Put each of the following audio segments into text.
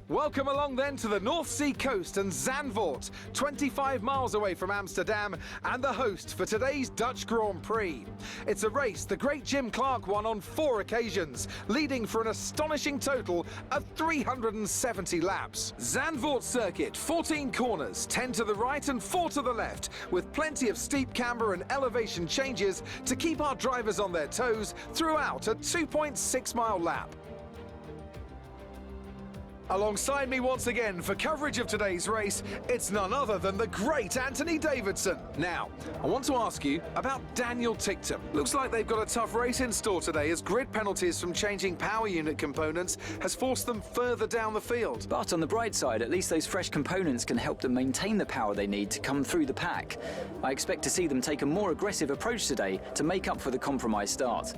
Welcome along then to the North Sea coast and Zandvoort, 25 miles away from Amsterdam, and the host for today's Dutch Grand Prix. It's a race the great Jim Clark won on 4 occasions, leading for an astonishing total of 370 laps. Zandvoort circuit, 14 corners, 10 to the right and 4 to the left, with plenty of steep camber and elevation changes to keep our drivers on their toes throughout a 2.6-mile lap. Alongside me once again for coverage of today's race, it's none other than the great Anthony Davidson. Now, I want to ask you about Daniel Ticktum. Looks like they've got a tough race in store today as grid penalties from changing power unit components has forced them further down the field. But on the bright side, at least those fresh components can help them maintain the power they need to come through the pack. I expect to see them take a more aggressive approach today to make up for the compromised start.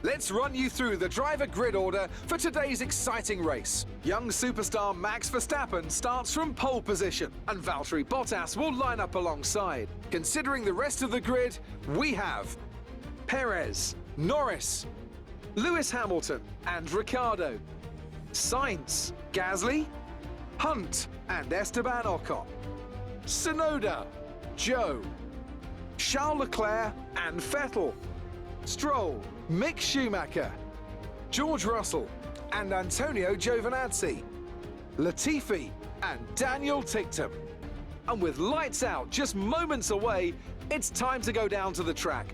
Let's run you through the driver grid order for today's exciting race. Young superstar Max Verstappen starts from pole position, and Valtteri Bottas will line up alongside. Considering the rest of the grid, we have Perez, Norris, Lewis Hamilton and Ricciardo, Sainz, Gasly, Hunt and Esteban Ocon, Tsunoda, Zhou, Charles Leclerc and Vettel, Stroll, Mick Schumacher, George Russell and Antonio Giovinazzi, Latifi and Daniel Ticktum. And with lights out just moments away, it's time to go down to the track.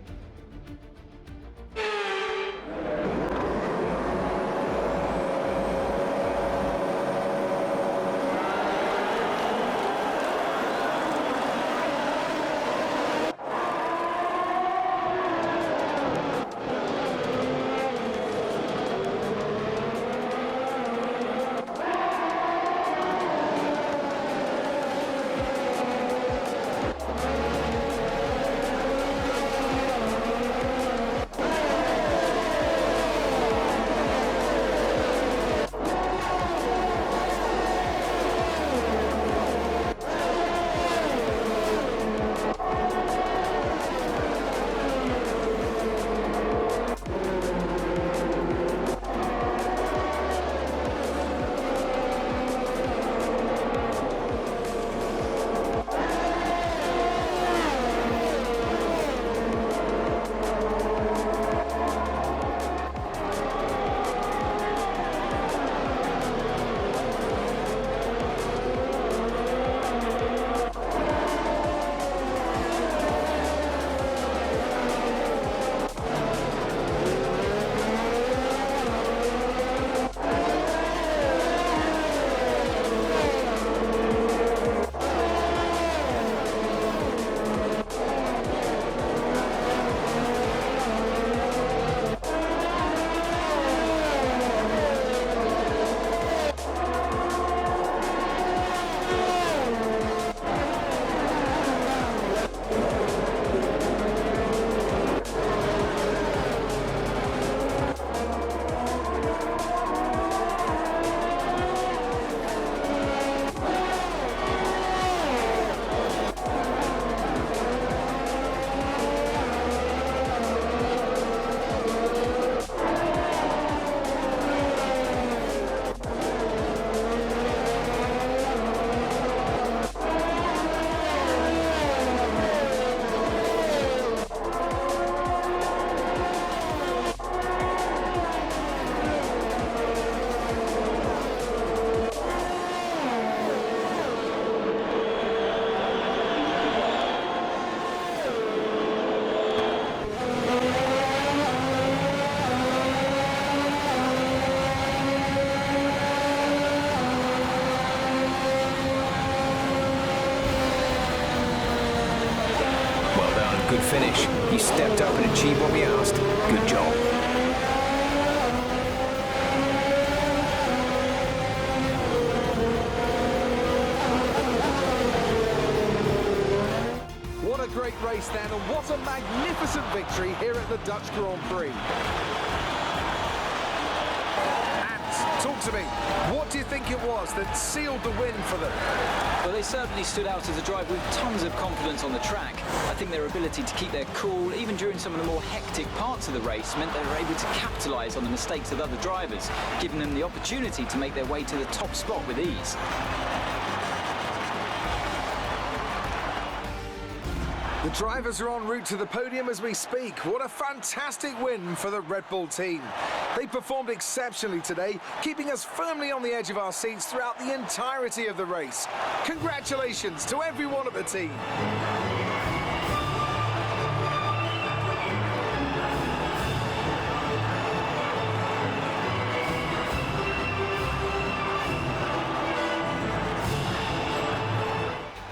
Good finish. He stepped up and achieved what we asked. Good job. What a great race then, and what a magnificent victory here at the Dutch Grand Prix. And talking to me. What do you think it was that sealed the win for them? Well, they certainly stood out as a driver with tons of confidence on the track. I think their ability to keep their cool, even during some of the more hectic parts of the race, meant they were able to capitalise on the mistakes of other drivers, giving them the opportunity to make their way to the top spot with ease. The drivers are en route to the podium as we speak. What a fantastic win for the Red Bull team. They performed exceptionally today, keeping us firmly on the edge of our seats throughout the entirety of the race. Congratulations to everyone at the team.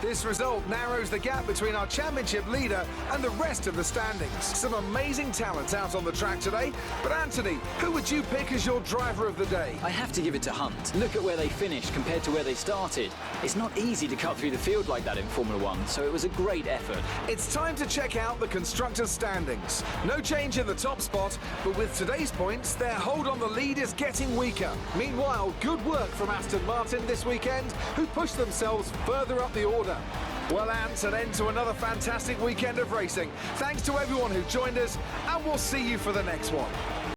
This result narrows the gap between our championship leader and the rest of the standings. Some amazing talent out on the track today. But Anthony, who would you pick as your driver of the day? I have to give it to Hunt. Look at where they finished compared to where they started. It's not easy to cut through the field like that in Formula One, so it was a great effort. It's time to check out the Constructors Standings. No change in the top spot, but with today's points, their hold on the lead is getting weaker. Meanwhile, good work from Aston Martin this weekend, who pushed themselves further up the order. Well, Ant, an end to another fantastic weekend of racing. Thanks to everyone who joined us, and we'll see you for the next one.